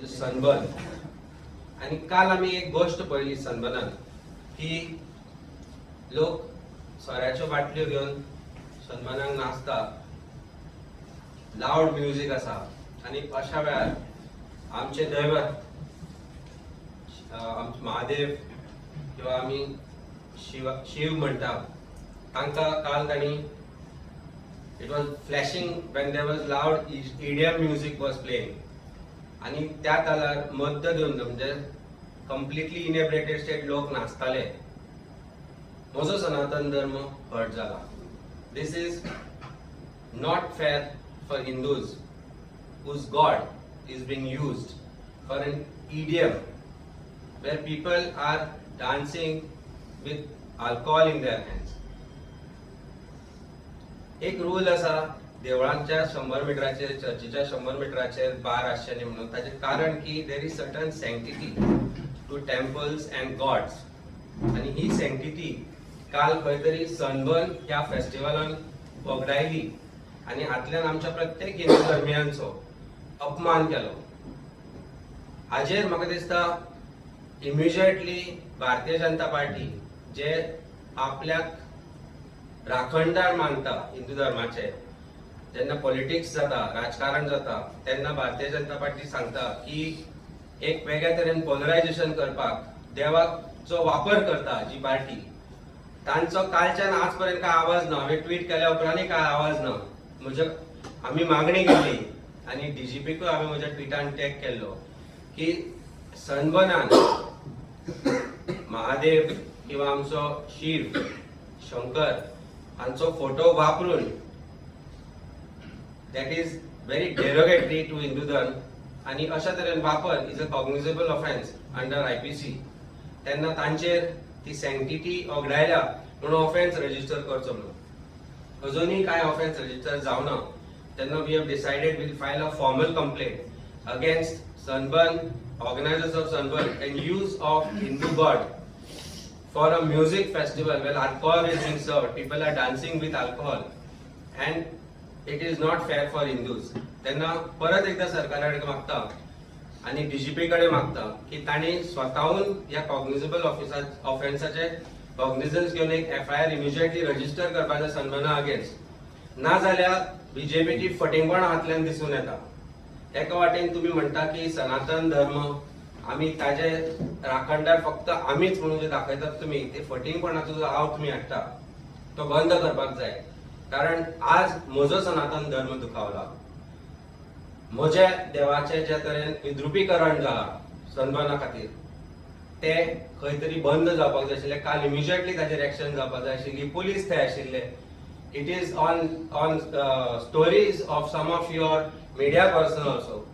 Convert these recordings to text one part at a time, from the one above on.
Sunburn. आणि काल आम्ही एक गोष्ट पळयली सनबर्नान की लोक सोऱ्याच्यो बाटल्यो घेवन सनबर्नाक नाचता, लावड म्युझिक आसा. आणि अशा वेळार आमचे दैवत आमचे महादेव किंवा आम्ही शिव म्हणटा तांकां काल तांणी it was flashing when there was loud EDM music was playing. आणि त्या तालार मध्य दिवन म्हणजे कम्प्लिटली इनेब्रेटेड स्टेट लोक नाचताले. म्हजो सनातन धर्म हर्ट जाला. This is not fair for Hindus whose God is being used for an EDM where people are dancing with alcohol in their hands. एक रूल असा देवळांच्या 100 मिटराचेर चर्चीच्या 100 मिटराचेर बार आसचें म्हणून. ताचे कारण की there is certain sanctity to temples and gods. आणि ही सॅंक्टिटी काल खंय तरी सनबर्न ह्या फेस्टिवलान वगडायली आणि हातल्यान आमच्या प्रत्येक हिंदू धर्मियांचो अपमान केलो. हाजेर म्हाका दिसता इमिजिएटली भारतीय जनता पार्टी जे आपल्याक राखणदार मानता हिंदू धर्माचे, जेन्ना पॉलिटिक्स जाता, राजकारण जाता, तेन्ना भारतीय जनता पार्टी सांगता की एक वेगळ्या तरेन पोलरायझेशन करपाक देवाचो वापर करता जी पार्टी, तांचो कालच्यान आज पर्यंत काय आवाज ना. हांवें ट्वीट केल्या उपरांतय काय आवाज ना. आम्ही मागणी केली आणि DGPकूय हांवें म्हज्या ट्विटान टॅग केल्लो की सनबर्नान महादेव किंवा आमचो शिव शंकर हांचो फोटो वापरून that is very derogatory to Hindu धर्म आणि अशा तरेन वापर is a cognizable offence under IPC. तेन्ना तांचेर ती सॅंक्टिटी ओगडायल्या म्हणून ऑफेन्स रजिस्टर करचो म्हणून. अजूनही काय ऑफेन्स रजिस्टर जावना. तेन्ना we have decided will file a formal complaint against Sunburn, organisers of Sunburn and use of Hindu god for a music festival where alcohol is being served, people are dancing with alcohol and it is not fair for Hindus. त्यांना परत एकदा सरकाराकडे मागता आणि DGP कडे मागता की ताणी स्वतःहून या कॉग्निजेबल ऑफेन्साचे कॉग्निझन्स घेऊन एक FIR इमिजिएटली रजिस्टर करपाचे सनबर्ना अगेन्स्ट. ना जाल्यार BJPची फटिंगपण हातल्यान दिसून येता. एका वाटेन तुम्ही म्हणता की सनातन धर्म आम्ही ताजे राखणदार फक्त आम्हीच म्हणून जे दाखयतात तुम्ही, ते फटिंगपणाचो जो हाव तुम्ही हाडटा तो बंद करपाक जाय. कारण आज म्हजो सनातन धर्म दुखावला. म्हज्या देवाचे जे तरेन विद्रुपीकरण जाला सनबर्ना खातीर ते खंय तरी बंद जावपाक जाय आशिल्लें. काल इमिजिएटली ताचेर एक्शन जावपाक जाय आशिल्ली. पुलीस थंय आशिल्ले. It is on stories of some of your media person also.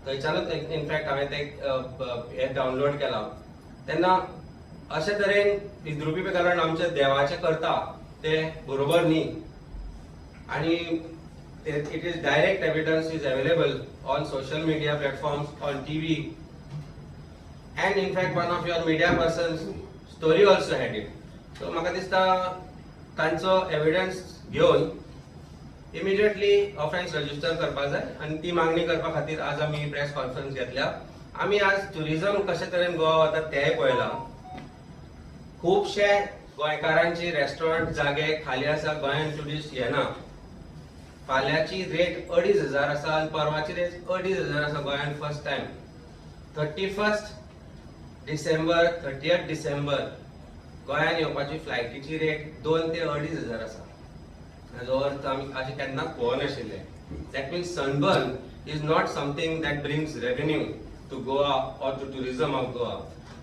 थंयच्यानूच इनफॅक्ट हांवें ते डावनलोड केला. तेन्ना अशे तरेन विद्रुपीकरण आमच्या देवाचे करता ते बरोबर न्ही. आणि it is direct evidence is available on social media platforms, on TV, and in fact one of your media persons story also had it. So म्हाका दिसता तांचो एविडन्स घेवन इमिजिएटली ऑफेन्स रजिस्टर करपाक जाय आणि ती मागणी करपा खातीर आज आम्ही प्रेस कॉन्फरन्स घेतल्या. आम्ही आज टुरिझम कशे तरेन गोवा वता तेय पळयला. खूपशे गोंयकारांची रेस्टॉरंट जागे खाली आसा. गोंयान टुरिस्ट येना. फाल्यांची रेट 2,500 आसा आणि परवाची रेट 2,500 आसा गोंयान फर्स्ट टाइम. 31 डिसेंबर 30 डिसेंबर गोंयान येवपाची फ्लायटीची रेट 2 ते 2,500 आसा. हाजो अर्थ आमी अशें केन्नाच पळोवनाशिल्ले. That means Sunburn is not something that brings revenue to Goa or to tourism of Goa.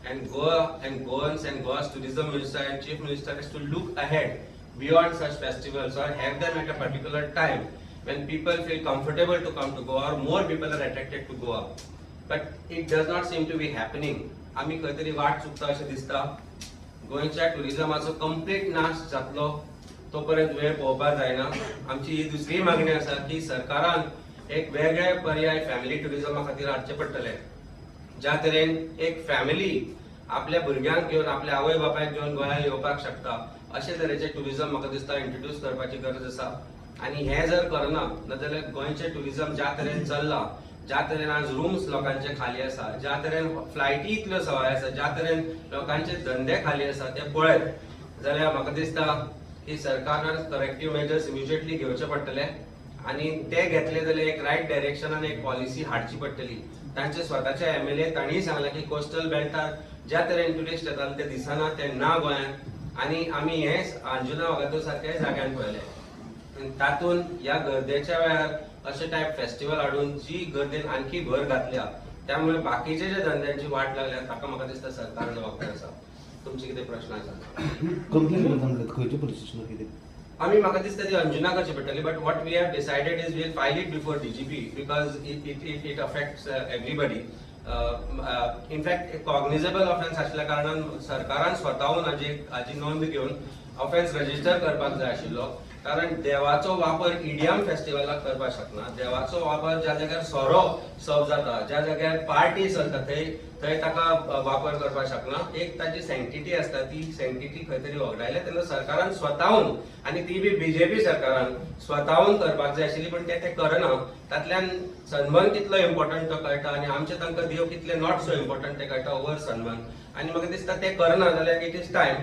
And Goa and Goans and Goa's tourism minister and chief minister is to look ahead beyond such festivals or have them at a particular time when people feel comfortable to come to Goa or more people are attracted to Goa. But it does not seem to be happening. आम्ही खंय तरी वाट चुकता अशें दिसता. गोंयच्या टुरिझमाचो complete नाश जातलो तोपर्यंत वेळ पळोवपाक जायना. आमची ही दुसरी मागणी आसा की सरकारान एक वेगळे पर्याय फॅमिली टुरिझमा खातीर हाडचे पडटले. ज्या तरेन एक फॅमिली आपल्या भुरग्यांक घेवन, आपल्या आवय बापायक घेवन गोंयांत येवपाक शकता अशे तरेचे टुरिझम म्हाका दिसता इंट्रोड्यूस करपाची गरज आसा. आणि हे जर करना जाल्यार गोंयचे टुरिझम ज्या तरेन चल्ला ज्या तरेन आज रूम्स लोकांचे खाली आसा, ज्या तरेन फ्लायटी इतल्यो सवाय आसा, ज्या तरेन लोकांचे धंदे खाली आसा ते पळयत जाल्यार म्हाका दिसता की सरकारान करेक्टिव्ह मेजर्स इमिजिएटली घेवचे पडटले आणि ते घेतले जाल्यार एक रायट डायरेक्शनान एक पॉलिसी हाडची पडटली. तांचे स्वताचे MLA तांणीय सांगला की कोस्टल बेल्टार ज्या तरेन ट्युरिस्ट येताले ते दिसना ते ना गोंयांत, आणि आमी हे अंजुना वागातोर सारक्या जाग्यान पळयले. तातून ह्या गर्देच्या वेळार अशे टायप फेस्टिवल हाडून जी गर्देन आणखी भर घातल्या, त्यामुळे बाकीचे जे धंद्यांची वाट लागल्या ताका म्हाका दिसता सरकार जबाबदार आसा. तुमचे कितें प्रश्न आसा? कंप्लेंट करता खंयच्या पुलीस स्टेशनार कितें आमी म्हाका दिसता ती अंजुना करची पडटली, but what we have decided is will file it before DGP because it affects everybody. In fact cognizable offence आसल्या कारणान सरकारान स्वताहून हाजी नोंद घेवन ऑफेन्स रजिस्टर करपाक जाय आशिल्लो. कारण देवाचो वापर इडियम फेस्टिवलाक करपाक शकना. देवाचो वापर ज्या जाग्यार सोरो सर्व जाता, ज्या जाग्यार पार्टी चलता थंय ताका वापर करपाक शकना. एक ताची सँक्टिटी आसता, ती सँक्टिटी खंय तरी वगडायल्या तेन्ना सरकारान स्वताहून, आणि ती बी BJP सरकारान स्वताहून करपाक जाय आशिल्ली, पण ते करना. तातल्यान सन्मान कितलो इम्पॉर्टंट तो कळटा आणि आमचे तांकां देव कितले नॉट सो इम्पॉर्टंट ते कळटा ओवर सन्मान. आणि म्हाका दिसता ते करना जाल्यार it is time.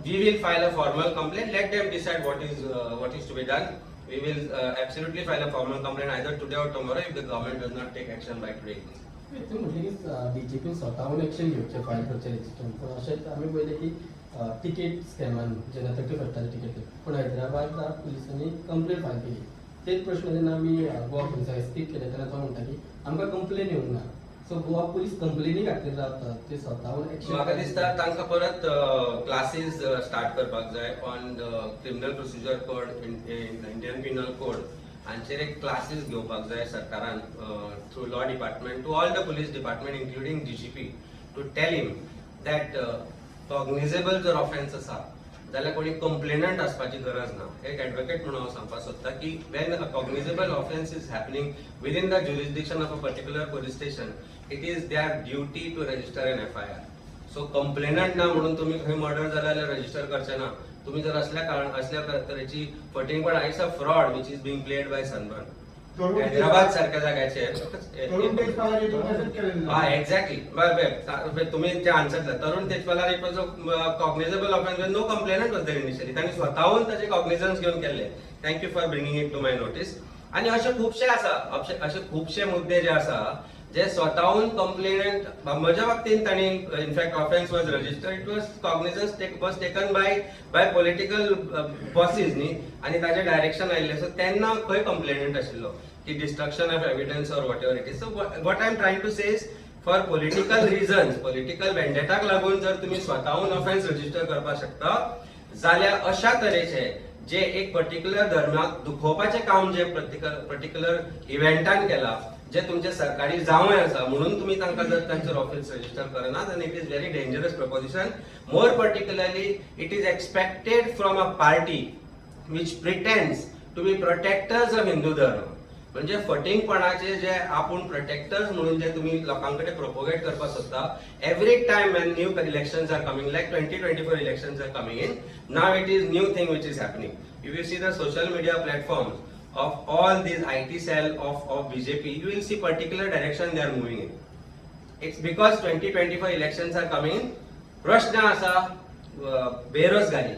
We will file a formal complaint. Let them decide what is to be done. We will absolutely file a formal complaint either today or tomorrow if the government does not take action by today. ते म्हटले की DGP स्वतःहून action घेवचे file करचे register. पण अशेंच आमी पळयलें की तिकेट स्कॅमान जेन्ना 31 तिकेट, पण हैदराबाद पुलिसांनी कंप्लेंट फायल केली. तेच प्रश्न जेन्ना आमी गोवा पुलिसाक स्पीक केले तेन्ना तो म्हणटा की आमकां कंप्लेन येवंक ना. सो गोवा पुलीस कंप्लेनी घातलेली जातात, ते स्वतःहून ऍक्शन. म्हाका दिसता तांकां परत क्लासेस स्टार्ट करपाक जाय on criminal procedure code, Indian penal code हांचेर एक क्लासेस घेवपाक जाय सरकारान through law department to all the police department including DGP to tell him that cognizable जर ऑफेन्स आसा जाल्यार कोणी कंप्लेनंट आसपाची गरज ना. एक एडवोकेट म्हणून हांव सांगपाक सोदता की when a cognizable offence is happening within the jurisdiction of a particular police station, it is their duty to register an FIR. So complainant ना म्हणून तुम्ही खंय मर्डर जाल्यार रजिस्टर करचे ना. तुम्ही जर असल्या तरेची फटींगपण it's a fraud which is being played by Sunburn. Hyderabad सारख्या जाग्याचेर एक्झॅक्टली तुम्ही ते आन्सर दिला. तरुण तेजपालार it was a cognizable offence, no complainant was there initially. तांणी स्वताहून ताचे कॉग्निझन्स घेवन केल्ले. Thank you for bringing it to my notice. आणि असे खूपशे आसा, असे खूपशे मुद्दे जे आसा जे स्वताहून कंप्लेनंट, म्हज्या बाबतींत तांणी in fact offence was registered, it was cognizance was taken by political bosses न्ही, आणि ताचे डायरेक्शन आयिल्ले. सो तेन्ना खंय कंप्लेनंट आशिल्लो की destruction of evidence or whatever it is. So what I am trying to say is for political reasons, political वेंडेटाक लागून जर तुम्ही स्वताहून ऑफेन्स रजिस्टर करपाक शकता जाल्यार अशा तरेचे जे एक पर्टिक्युलर धर्माक दुखोवपाचे काम जे पर्टिक्युलर इव्हेंटान केला, जे तुमचे सरकारी जावंय आसा म्हणून तुम्ही तांकां जर तांचेर ऑफेन्स रजिस्टर करना, then it is very dangerous proposition. More particularly, it is expected from a party which pretends to be protectors of Hindu dharma. म्हणजे फटींगपणाचे जे आपण प्रोटेक्टर्स म्हणून जे तुम्ही लोकांकडे प्रोपोगेट करपाक सोदता, every time when new elections are coming, like 2024 elections are coming in, now it is new thing which is happening. If you see the social media platforms of all these IT cell of BJP, you will see particular direction they are moving in. It's because 2024 elections are coming in. प्रश्न आसा बेरोजगारी,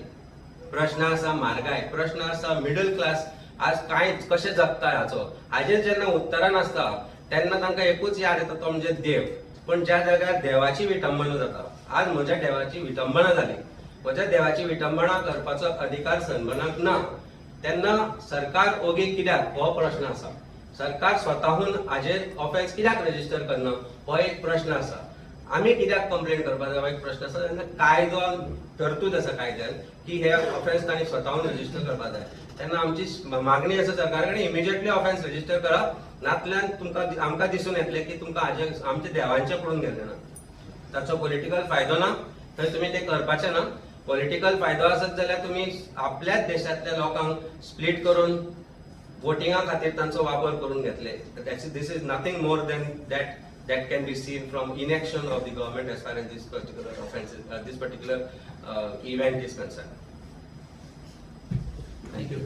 प्रश्न आसा म्हारगाय, प्रश्न आसा middle class आज काय कशें जगता हाचो. हाजेर जेन्ना उत्तरां नासता तेन्ना तांकां एकूच याद येता तो म्हणजे देव. पण ज्या जाग्यार देवाची विटंबना जाता, आज म्हज्या देवाची विटंबना जाली, म्हज्या देवाची विटंबना करपाचो अधिकार सन्मानाक ना, तेन्ना सरकार ओगी कित्याक हो प्रश्न आसा. सरकार स्वताहून हाजेर ऑफेन्स कित्याक रजिस्टर करना हो एक प्रश्न आसा. आमी कित्याक कंप्लेन करपाक जाय हो एक प्रश्न आसा. तेन्ना कायदो तरतूद आसा कायद्यान की हे ऑफेन्स तांणी स्वताहून रजिस्टर करपाक जाय. तेन्ना आमची मागणी आसा सरकार कडेन, इमिजिएटली ऑफेन्स रजिस्टर करप, नातल्यान तुमकां आमकां दिसून येतलें की तुमकां हाजे आमचे देवांचे पडून गेल्ले ना. ताचो पॉलिटिकल फायदो ना, थंय तुमी ते करपाचे ना. पॉलिटिकल फायदो आसत जाल्यार तुमी आपल्याच देशांतल्या लोकांक स्प्लिट करून वोटिंगा खातीर तांचो वापर करून घेतले. This is nothing more than that can be seen from inaction of the government as far as this particular offenses, this particular event is concerned. Thank you.